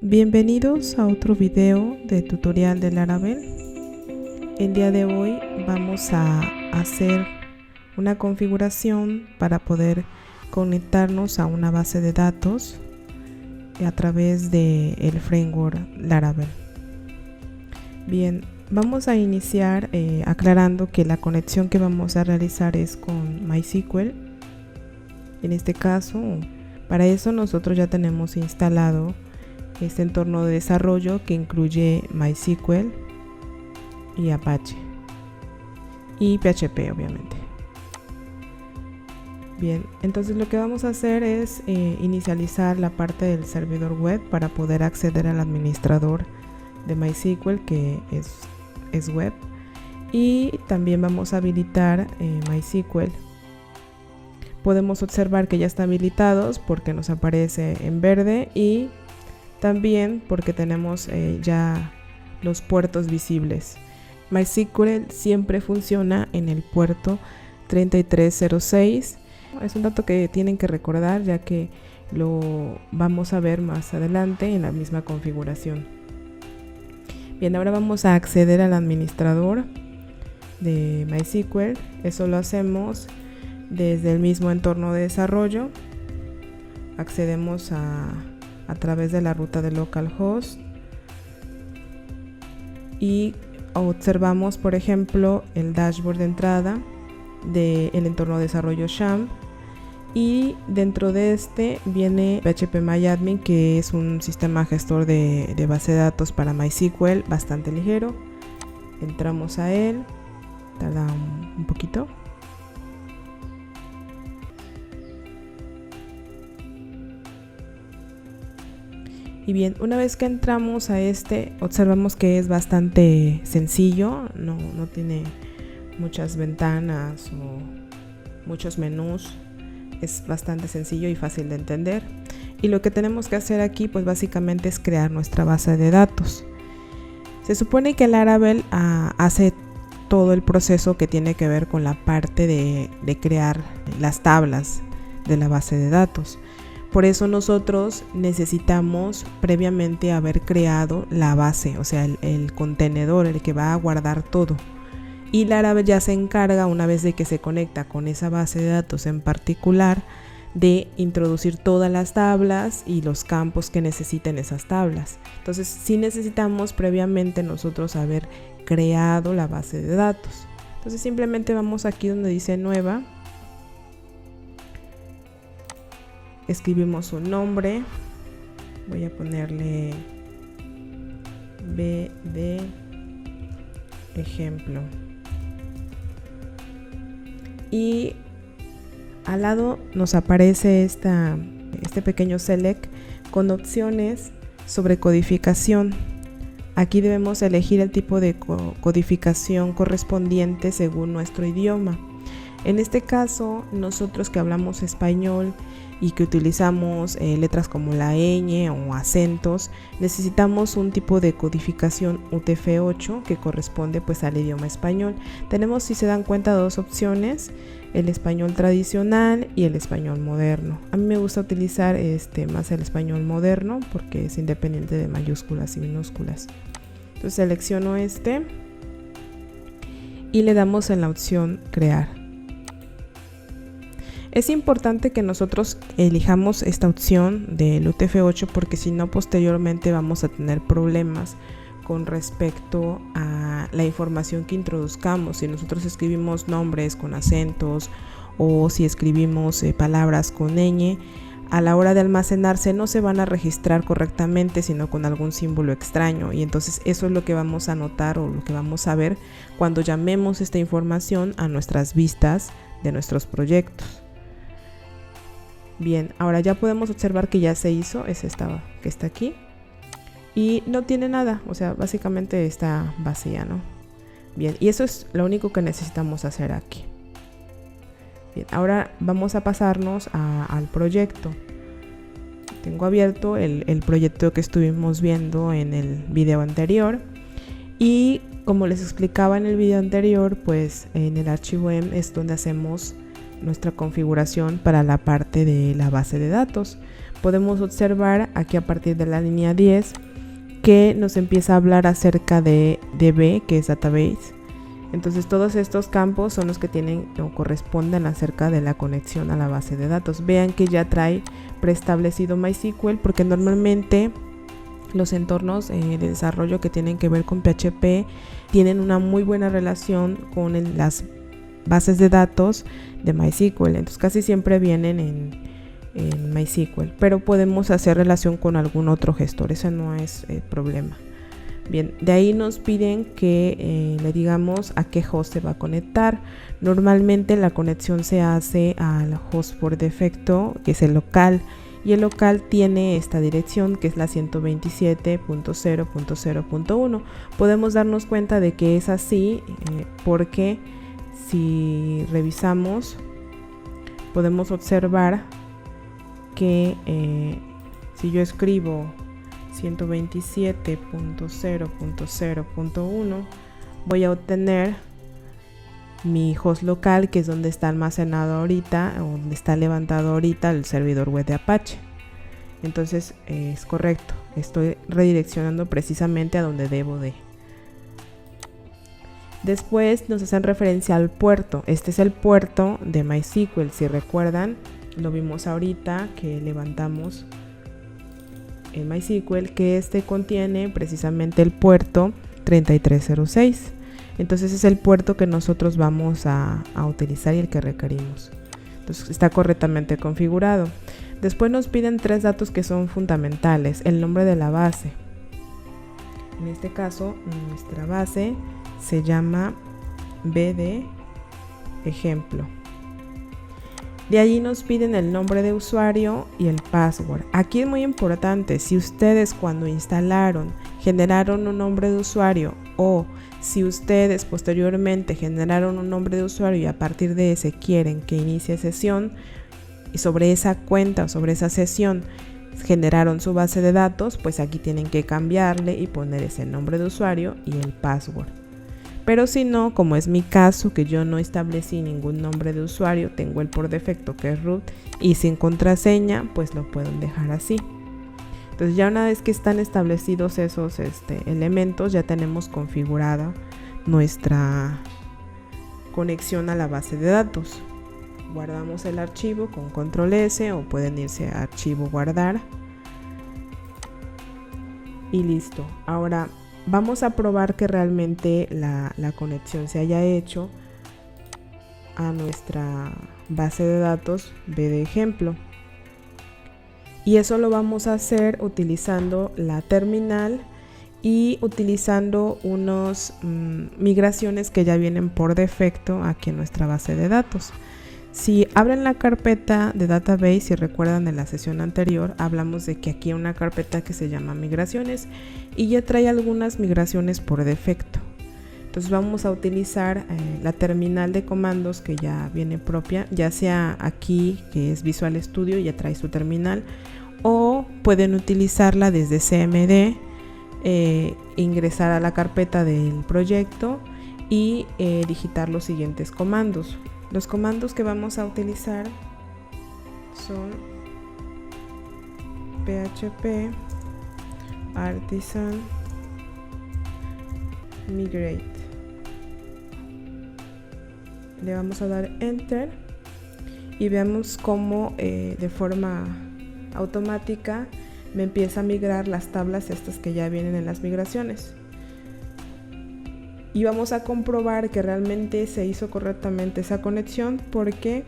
Bienvenidos a otro video de tutorial de Laravel. El día de hoy vamos a hacer una configuración para poder conectarnos a una base de datos a través del framework Laravel. Bien, vamos a iniciar aclarando que la conexión que vamos a realizar es con MySQL. En este caso, para eso nosotros ya tenemos instalado este entorno de desarrollo que incluye MySQL y Apache y PHP, obviamente. Bien, entonces lo que vamos a hacer es inicializar la parte del servidor web para poder acceder al administrador de MySQL, que es web, y también vamos a habilitar MySQL. Podemos observar que ya está habilitados porque nos aparece en verde, y también porque tenemos ya los puertos visibles. MySQL siempre funciona en el puerto 3306. Es un dato que tienen que recordar, ya que lo vamos a ver más adelante en la misma configuración. Bien, ahora vamos a acceder al administrador de MySQL. Eso lo hacemos desde el mismo entorno de desarrollo. Accedemos a través de la ruta de localhost y observamos, por ejemplo, el dashboard de entrada del entorno de desarrollo XAMPP, y dentro de este viene phpMyAdmin, que es un sistema gestor de base de datos para MySQL bastante ligero. Entramos a él, tarda un poquito. Y bien, una vez que entramos a observamos que es bastante sencillo, no tiene muchas ventanas o muchos menús, es bastante sencillo y fácil de entender. Y lo que tenemos que hacer aquí, pues básicamente es crear nuestra base de datos. Se supone que Laravel hace todo el proceso que tiene que ver con la parte de crear las tablas de la base de datos. Por eso nosotros necesitamos previamente haber creado la base, o sea, el contenedor, el que va a guardar todo. Y Laravel ya se encarga, una vez de que se conecta con esa base de datos en particular, de introducir todas las tablas y los campos que necesiten esas tablas. Entonces, sí necesitamos previamente nosotros haber creado la base de datos. Entonces, simplemente vamos aquí donde dice nueva. Escribimos un nombre, voy a ponerle B de ejemplo, y al lado nos aparece este pequeño select con opciones sobre codificación. Aquí debemos elegir el tipo de codificación correspondiente según nuestro idioma. En este caso, nosotros que hablamos español y que utilizamos letras como la ñ o acentos, necesitamos un tipo de codificación UTF-8 que corresponde pues al idioma español. Tenemos, si se dan cuenta, dos opciones: el español tradicional y el español moderno. A mí me gusta utilizar más el español moderno porque es independiente de mayúsculas y minúsculas. Entonces selecciono y le damos en la opción crear. Es importante que nosotros elijamos esta opción del UTF-8 porque si no, posteriormente vamos a tener problemas con respecto a la información que introduzcamos. Si nosotros escribimos nombres con acentos o si escribimos palabras con ñ, a la hora de almacenarse no se van a registrar correctamente, sino con algún símbolo extraño, y entonces eso es lo que vamos a notar o lo que vamos a ver cuando llamemos esta información a nuestras vistas de nuestros proyectos. Bien, ahora ya podemos observar que ya se hizo, es esta que está aquí, y no tiene nada, o sea, básicamente está vacía, ¿no? Bien, y eso es lo único que necesitamos hacer aquí. Bien, ahora vamos a pasarnos al proyecto. Tengo abierto el proyecto que estuvimos viendo en el video anterior, y como les explicaba en el video anterior, pues en el archivo M es donde hacemos nuestra configuración para la parte de la base de datos. podemos observar aquí a partir de la línea 10 que nos empieza a hablar acerca de DB, que es Database. Entonces todos estos campos son los que tienen o corresponden acerca de la conexión a la base de datos. Vean que ya trae preestablecido MySQL, porque normalmente los entornos de desarrollo que tienen que ver con PHP tienen una muy buena relación con las bases de datos de MySQL. Entonces casi siempre vienen en MySQL, pero podemos hacer relación con algún otro gestor, eso no es problema. Bien, de ahí nos piden que le digamos a qué host se va a conectar. Normalmente la conexión se hace al host por defecto, que es el local, y el local tiene esta dirección que es la 127.0.0.1. Podemos darnos cuenta de que es así porque si revisamos podemos observar que si yo escribo 127.0.0.1 voy a obtener mi host local, que es donde está almacenado ahorita, donde está levantado ahorita el servidor web de Apache. Entonces es correcto, estoy redireccionando precisamente a donde debo de. Después nos hacen referencia al puerto. Este es el puerto de MySQL, si recuerdan, lo vimos ahorita que levantamos en MySQL, que este contiene precisamente el puerto 3306. Entonces es el puerto que nosotros vamos a utilizar y el que requerimos. Entonces está correctamente configurado. Después nos piden 3 datos que son fundamentales. El nombre de la base. En este caso nuestra base se llama BD ejemplo. De allí nos piden el nombre de usuario y el password. Aquí es muy importante, si ustedes cuando instalaron generaron un nombre de usuario, o si ustedes posteriormente generaron un nombre de usuario y a partir de ese quieren que inicie sesión, y sobre esa cuenta o sobre esa sesión generaron su base de datos, pues aquí tienen que cambiarle y poner ese nombre de usuario y el password. Pero si no, como es mi caso, que yo no establecí ningún nombre de usuario, tengo el por defecto que es root y sin contraseña, pues lo pueden dejar así. Entonces ya una vez que están establecidos esos elementos, ya tenemos configurada nuestra conexión a la base de datos. Guardamos el archivo con control S o pueden irse a archivo guardar y listo. Ahora vamos a probar que realmente la conexión se haya hecho a nuestra base de datos de ejemplo. Y eso lo vamos a hacer utilizando la terminal y utilizando unas migraciones que ya vienen por defecto aquí en nuestra base de datos. Si abren la carpeta de database, si recuerdan en la sesión anterior, hablamos de que aquí hay una carpeta que se llama migraciones y ya trae algunas migraciones por defecto. Entonces vamos a utilizar la terminal de comandos que ya viene propia, ya sea aquí que es Visual Studio, ya trae su terminal, o pueden utilizarla desde CMD, ingresar a la carpeta del proyecto y digitar los siguientes comandos. Los comandos que vamos a utilizar son php artisan migrate. Le vamos a dar enter y veamos cómo de forma automática me empieza a migrar las tablas estas que ya vienen en las migraciones. Y vamos a comprobar que realmente se hizo correctamente esa conexión porque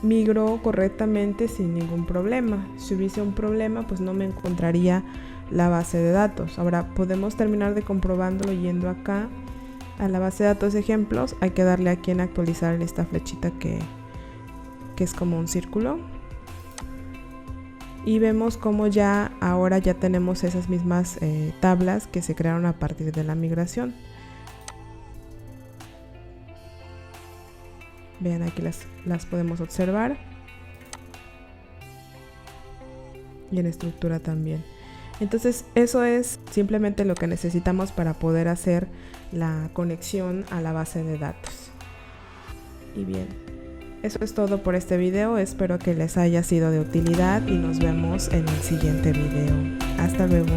migró correctamente sin ningún problema. Si hubiese un problema, pues no me encontraría la base de datos. Ahora podemos terminar de comprobándolo yendo acá a la base de datos ejemplos. Hay que darle aquí en actualizar en esta flechita que es como un círculo. Y vemos como ya ahora ya tenemos esas mismas tablas que se crearon a partir de la migración. Vean, aquí las podemos observar y en estructura también. Entonces eso es simplemente lo que necesitamos para poder hacer la conexión a la base de datos. Y bien, Eso es todo por este video, espero que les haya sido de utilidad y nos vemos en el siguiente video. Hasta luego.